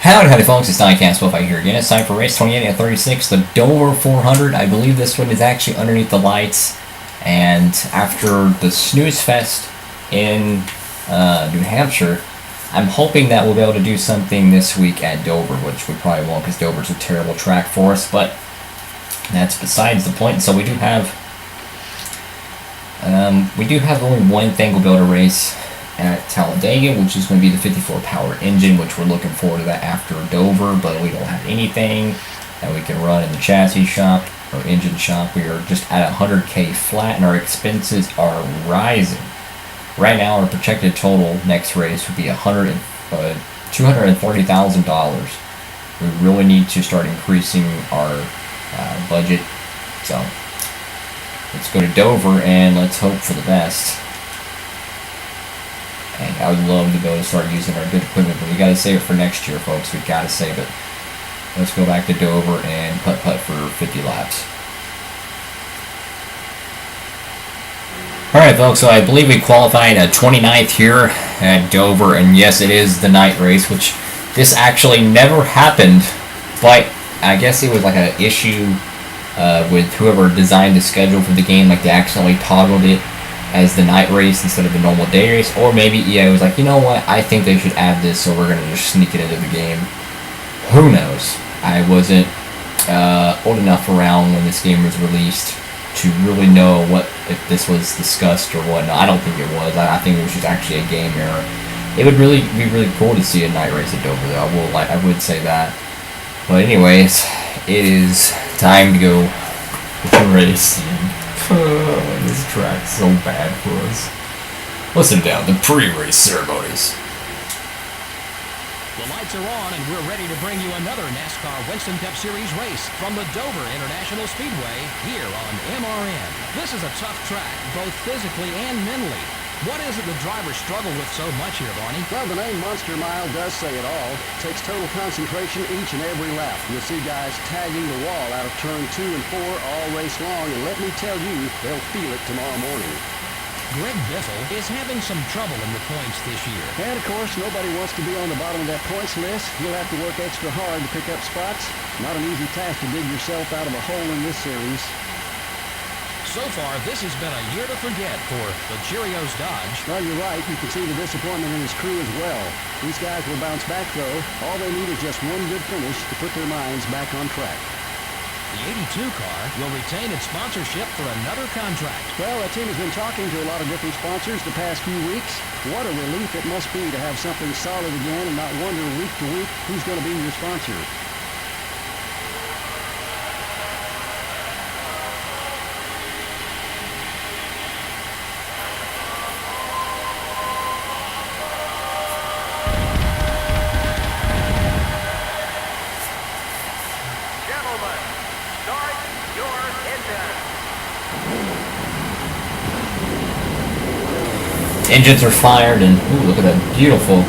Howdy folks, it's Nascar Spotify here again. It's time for race 28 and 36, the Dover 400. I believe this one is actually underneath the lights. And after the snooze fest in New Hampshire, I'm hoping that we'll be able to do something this week at Dover, which we probably won't because Dover's a terrible track for us, but that's besides the point. So we do have only one thing we'll be able to race at Talladega, which is going to be the 54 power engine, which we're looking forward to that after Dover, but we don't have anything that we can run in the chassis shop or engine shop. We are just at 100K flat and our expenses are rising. Right now our projected total next race would be $230,000. We really need to start increasing our budget, so let's go to Dover and let's hope for the best. And I would love to be able to start using our good equipment, but we got to save it for next year, folks. We got to save it. Let's go back to Dover and putt for 50 laps. Alright folks, so I believe we qualified at 29th here at Dover, and yes, it is the night race, which this actually never happened, but I guess it was like an issue with whoever designed the schedule for the game, like they accidentally toggled it as the night race instead of the normal day race, or maybe EA was like, you know what, I think they should add this, so we're going to just sneak it into the game. Who knows? I wasn't old enough around when this game was released to really know if this was discussed or whatnot. I don't think it was. I think it was just actually a game error. It would really be really cool to see a night race at Dover, though. I would say that. But anyways, it is time to go racing. This track's so bad for us. Listen down, the pre-race ceremonies. The lights are on and we're ready to bring you another NASCAR Winston Cup Series race from the Dover International Speedway here on MRN. This is a tough track, both physically and mentally. What is it the drivers struggle with so much here, Barney? Well, the name Monster Mile does say it all. It takes total concentration each and every lap. You'll see guys tagging the wall out of turn 2 and 4 all race long, and let me tell you, they'll feel it tomorrow morning. Greg Biffle is having some trouble in the points this year. And, of course, nobody wants to be on the bottom of that points list. You'll have to work extra hard to pick up spots. Not an easy task to dig yourself out of a hole in this series. So far, this has been a year to forget for the Cheerios Dodge. Well, you're right. You can see the disappointment in his crew as well. These guys will bounce back, though. All they need is just one good finish to put their minds back on track. The 82 car will retain its sponsorship for another contract. Well, that team has been talking to a lot of different sponsors the past few weeks. What a relief it must be to have something solid again and not wonder week to week who's going to be your sponsor. Engines are fired, and ooh, look at that beautiful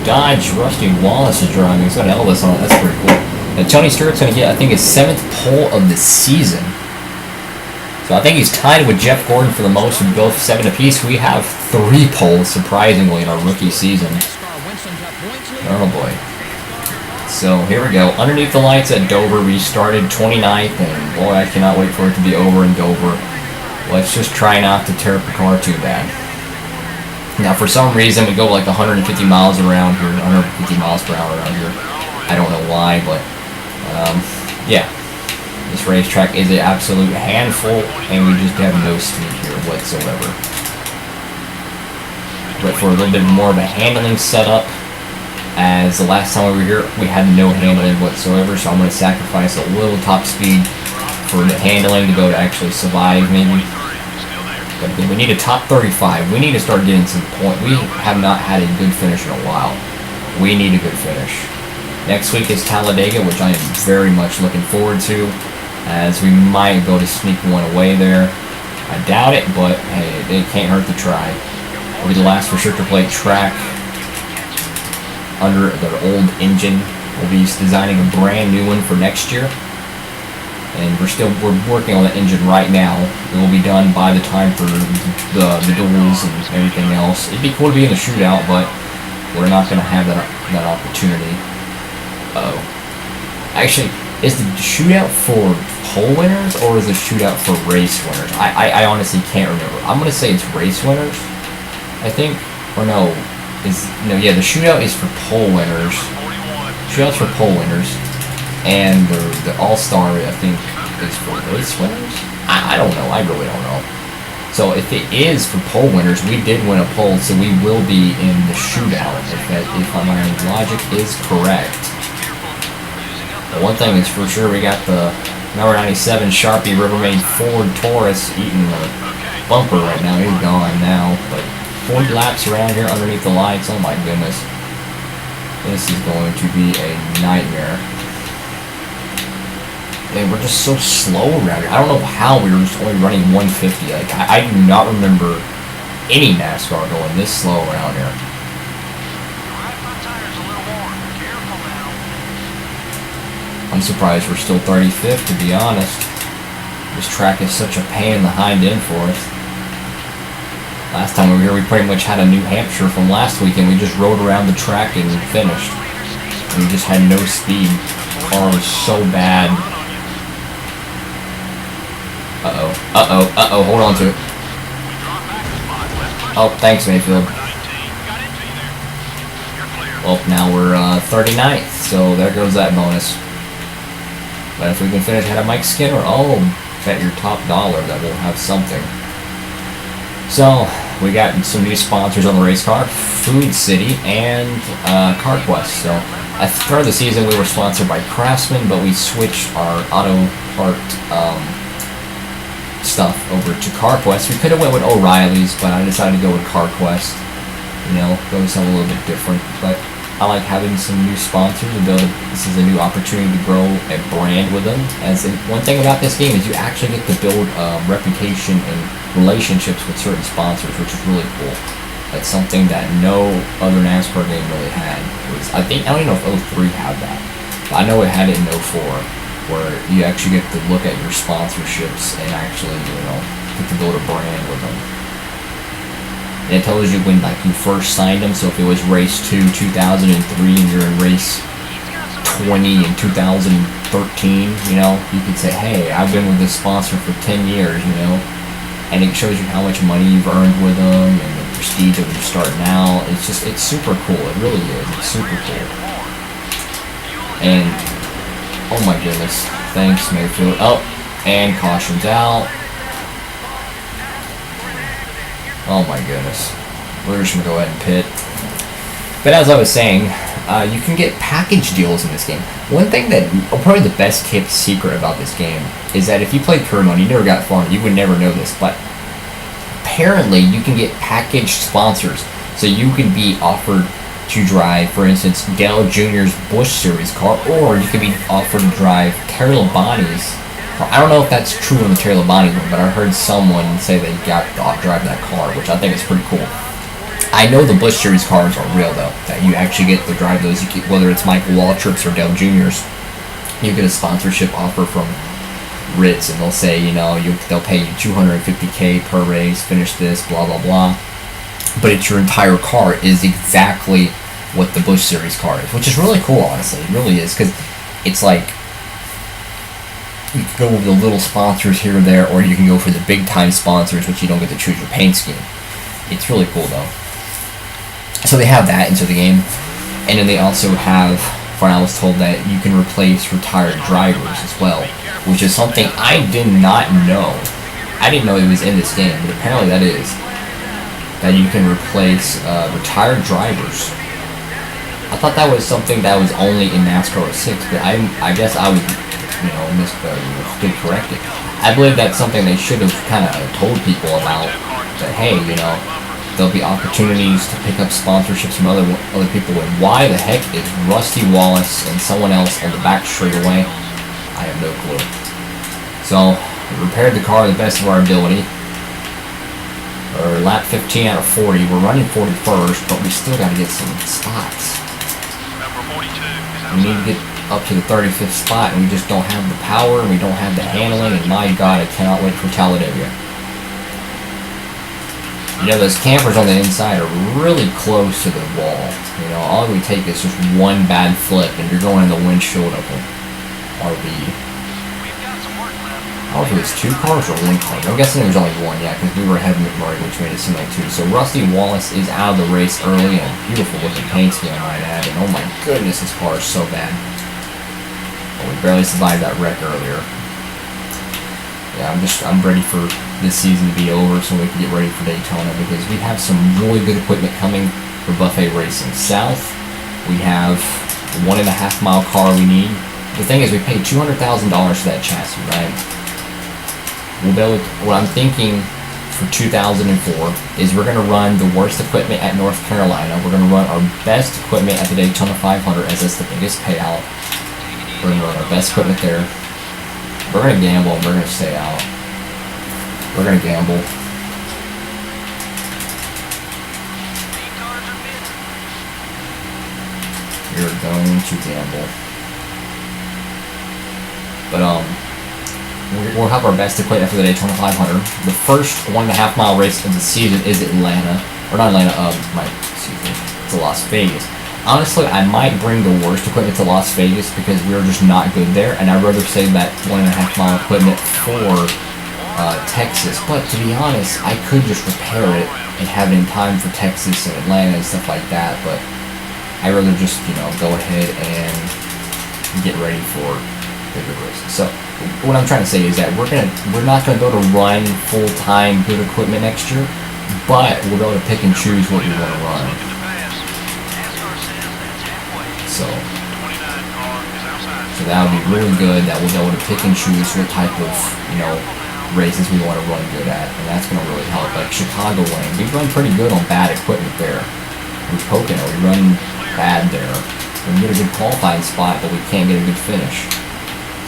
Dodge Rusty Wallace is driving. It's got Elvis on it. That's pretty cool. And Tony Stewart's going to get, I think, his 7th pole of the season. So I think he's tied with Jeff Gordon for the most with both 7 apiece. We have 3 poles, surprisingly, in our rookie season. Oh boy. So here we go. Underneath the lights at Dover, we started 29th, and boy, I cannot wait for it to be over in Dover. Let's just try not to tear up the car too bad. Now, for some reason, we go like 150 miles around here, 150 miles per hour around here. I don't know why, but yeah. This racetrack is an absolute handful, and we just have no speed here whatsoever. But for a little bit more of a handling setup, as the last time we were here, we had no handling whatsoever, so I'm going to sacrifice a little top speed for the handling to be able to actually survive, maybe. But we need a top 35. We need to start getting some points. We have not had a good finish in a while. We need a good finish. Next week is Talladega, which I am very much looking forward to, as we might go to sneak one away there. I doubt it, but hey, it can't hurt to try. It'll be the last restrictor plate track under their old engine. We'll be designing a brand new one for next year. And we're working on the engine right now. It will be done by the time for the duels and everything else. It'd be cool to be in the shootout, but we're not going to have that opportunity. Uh-oh. Actually, is the shootout for pole winners or is the shootout for race winners? I honestly can't remember. I'm gonna say it's race winners, I think. Or no, yeah, the shootout is for pole winners. Shootouts for pole winners. And the All-Star, I think, is for race winners? I don't know. I really don't know. So if it is for pole winners, we did win a pole, so we will be in the shootout if my logic is correct. But one thing is for sure, we got the number 97 Sharpie Rivermaid Ford Taurus eating the bumper right now. He's gone now, but 40 laps around here underneath the lights. Oh my goodness. This is going to be a nightmare. And we're just so slow around here. I don't know how we were just only running 150. Like, I do not remember any NASCAR going this slow around here. I'm surprised we're still 35th, to be honest. This track is such a pain in the hind end for us. Last time we were here, we pretty much had a New Hampshire from last weekend. We just rode around the track and finished. And we just had no speed. The car was so bad. Uh-oh, hold on to it. Oh, thanks, Mayfield. Well, now we're 39th, so there goes that bonus. But if we can finish ahead of Mike Skinner, oh, bet your top dollar that we'll have something. So, we got some new sponsors on the race car, Food City and CarQuest. So, at the start of the season, we were sponsored by Craftsman, but we switched our auto part stuff over to CarQuest. We could have went with O'Reilly's, but I decided to go with CarQuest. You know, go with something a little bit different. But I like having some new sponsors and this is a new opportunity to grow a brand with them. One thing about this game is you actually get to build reputation and relationships with certain sponsors, which is really cool. That's something that no other NASCAR game really had. I don't even know if 03 had that. But I know it had it in 04, where you actually get to look at your sponsorships and actually, get to build a brand with them. And it tells you when you first signed them. So if it was race 2, 2003, and you're in race 20 in 2013, you could say, hey, I've been with this sponsor for 10 years, and it shows you how much money you've earned with them and the prestige of them starting out. It's super cool. It really is. It's super cool. And oh my goodness, thanks Mayfield. Oh, and caution's out. Oh my goodness. We're just going to go ahead and pit. But as I was saying, you can get package deals in this game. One thing that, probably the best kept secret about this game, is that if you played career mode, you never got far, you would never know this, but apparently you can get packaged sponsors. So you can be offered to drive, for instance, Dale Jr.'s Busch Series car, or you can be offered to drive Terry Labonte's. I don't know if that's true on the Terry Labonte one, but I heard someone say they got to drive that car, which I think is pretty cool. I know the Busch Series cars are real, though, that you actually get to drive those, whether it's Michael Waltrip's or Dale Jr.'s. You get a sponsorship offer from Ritz, and they'll say, they'll pay you $250K per race, finish this, blah, blah, blah. But it's your entire car is exactly what the Busch Series car is, which is really cool, honestly. It really is, because it's like, you can go with the little sponsors here or there, or you can go for the big-time sponsors, which you don't get to choose your paint scheme. It's really cool, though. So they have that into the game, and then they also have, when I was told, that you can replace retired drivers as well, which is something I did not know. I didn't know it was in this game, but apparently that is. That you can replace retired drivers. I thought that was something that was only in NASCAR 06, but I guess I was, stood corrected. I believe that's something they should have kind of told people about. That hey, there'll be opportunities to pick up sponsorships from other people. And why the heck is Rusty Wallace and someone else on the back straightaway? I have no clue. So we repaired the car to the best of our ability. Or lap 15 out of 40. We're running 41st, but we still got to get some spots. We need to get up to the 35th spot, and we just don't have the power, and we don't have the handling, and my God, I cannot wait for Talladega. You know, those campers on the inside are really close to the wall. You know, all it would take is just one bad flip and you're going in the windshield of an RV. I don't know if it was 2 cars or 1 car. I'm guessing it was only 1, yeah, because we were ahead of McMurray, which made it seem like 2. So Rusty Wallace is out of the race early, and beautiful looking paint scheme, I might add. And oh my goodness, this car is so bad. Well, we barely survived that wreck earlier. Yeah, I'm ready for this season to be over so we can get ready for Daytona, because we have some really good equipment coming for Buffet Racing South. We have a 1.5 mile car we need. The thing is, we paid $200,000 for that chassis, right? We'll be able to, what I'm thinking for 2004 is we're going to run the worst equipment at North Carolina. We're going to run our best equipment at the Daytona 500, as that's the biggest payout. We're going to run our best equipment there. We're going to gamble and we're going to stay out. We're going to gamble. We're going to gamble. But, we'll have our best equipment for the Daytona 500. The first 1.5 mile race of the season is Atlanta. Or not Atlanta, excuse me, to Las Vegas. Honestly, I might bring the worst equipment to Las Vegas because we're just not good there, and I'd rather save that 1.5 mile equipment for Texas. But to be honest, I could just repair it and have it in time for Texas and Atlanta and stuff like that, but I'd rather just, you know, go ahead and get ready for bigger races. So what I'm trying to say is that we're not gonna be able to run full-time good equipment next year, but we'll be able to pick and choose what we want to run. So that would be really good. That we'll be able to pick and choose what type of, you know, races we want to run good at, and that's gonna really help. Like Chicago Lane, we run pretty good on bad equipment there. With Pocono, we run bad there. We can get a good qualifying spot, but we can't get a good finish.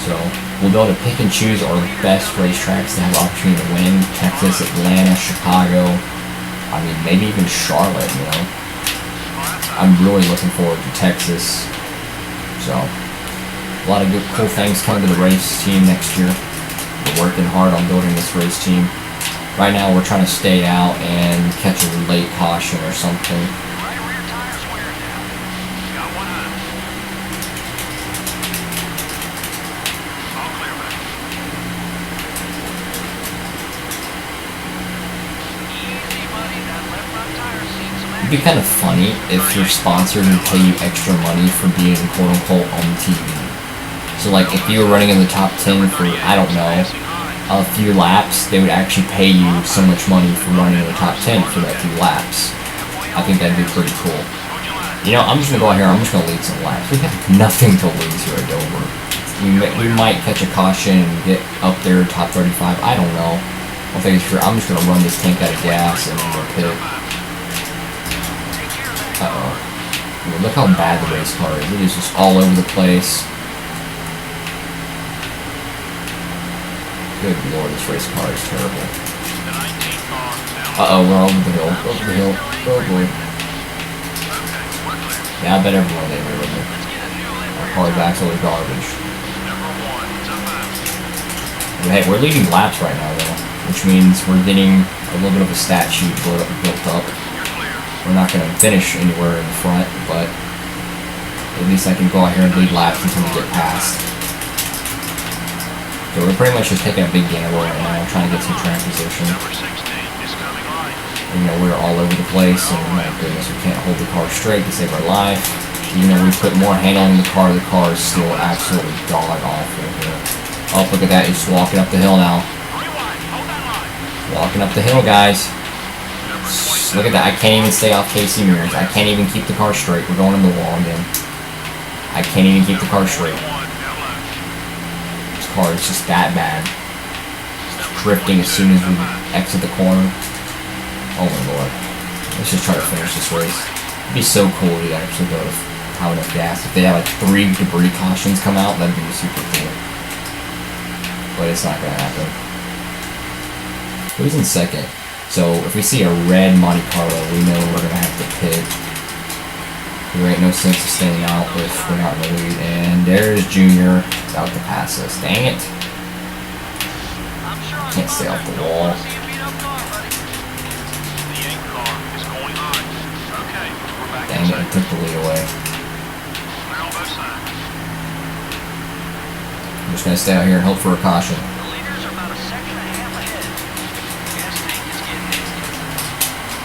So we'll be able to pick and choose our best racetracks to have the opportunity to win. Texas, Atlanta, Chicago, I mean, maybe even Charlotte, you know. I'm really looking forward to Texas. So, a lot of good, cool things coming to the race team next year. We're working hard on building this race team. Right now, we're trying to stay out and catch a late caution or something. It'd be kind of funny if your sponsor would pay you extra money for being quote-unquote on TV. So like if you were running in the top 10 for, I don't know, a few laps, they would actually pay you so much money for running in the top 10 for that few laps. I think that'd be pretty cool. You know, I'm just going to go out here, I'm just going to lead some laps. We have nothing to lose here at Dover. We might catch a caution and get up there top 35, I don't know. I'm just going to run this tank out of gas and then we'll pit. Uh-oh. I mean, look how bad the race car is. It is just all over the place. Good lord, this race car is terrible. Uh-oh, we're over the hill. Over the hill. Oh boy. Yeah, I bet everyone they were with me. Our car's absolutely garbage. But hey, we're leading laps right now though, which means we're getting a little bit of a stat sheet built up. We're not going to finish anywhere in the front, but at least I can go out here and lead laps until we get past. So we're pretty much just taking a big gamble right now, trying to get some track position. You know, we're all over the place, and my goodness, we can't hold the car straight to save our life. Even though we put more handling in the car is still absolutely god-awful here. Oh, look at that, he's walking up the hill now. Walking up the hill, guys. Look at that, I can't even stay off Casey Mears. I can't even keep the car straight. We're going in the wall again. I can't even keep the car straight. This car is just that bad. It's drifting as soon as we exit the corner. Oh my lord. Let's just try to finish this race. It'd be so cool to actually go to have enough gas. If they have like 3 debris cautions come out, that'd be super cool. But it's not gonna happen. Who's in second? So if we see a red Monte Carlo, we know we're gonna have to pit. There ain't no sense of staying out if we're not in the lead. And there's Junior about to pass us. Dang it! Can't stay off the wall. Dang it, he took the lead away. I'm just going to stay out here and hope for a caution.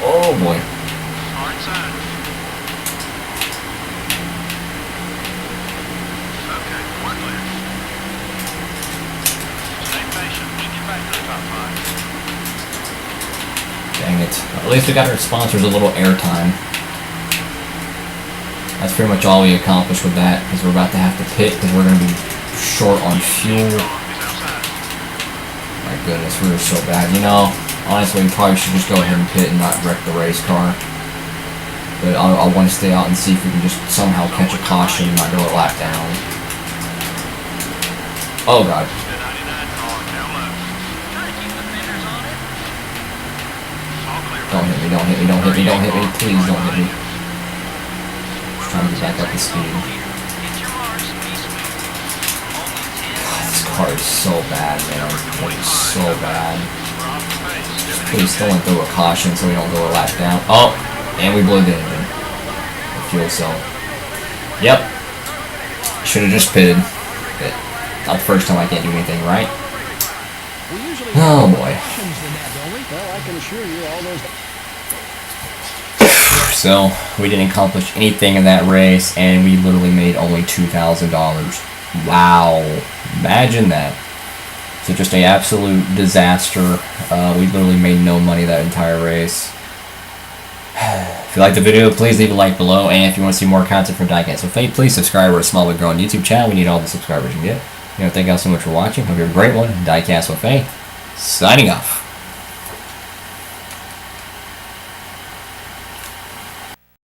Oh boy. Dang it. At least we got our sponsors a little airtime. That's pretty much all we accomplished with that, because we're about to have to pit because we're going to be short on fuel. My goodness, we were so bad. You know, honestly, we probably should just go ahead and pit and not wreck the race car. But I want to stay out and see if we can just somehow catch a caution and not go a lap down. Oh god. Don't hit me, don't hit me, don't hit me, don't hit me, please don't hit me. Just trying to get back up to speed. God, this car is so bad, man. It is so bad. Just please don't throw a caution so we don't go a lap down. Oh! And we blew the engine. The fuel cell. Yep. Should have just pitted. But not the first time I can't do anything right. Oh boy. Well, I can assure you all those... So, we didn't accomplish anything in that race, and we literally made only $2,000. Wow. Imagine that. So just an absolute disaster. We literally made no money that entire race. If you liked the video, please leave a like below, and if you want to see more content from Diecast with Faith, please subscribe. We're a small but growing YouTube channel. We need all the subscribers we can get. Thank you all so much for watching. Hope you have a great one. Diecast with Faith, signing off.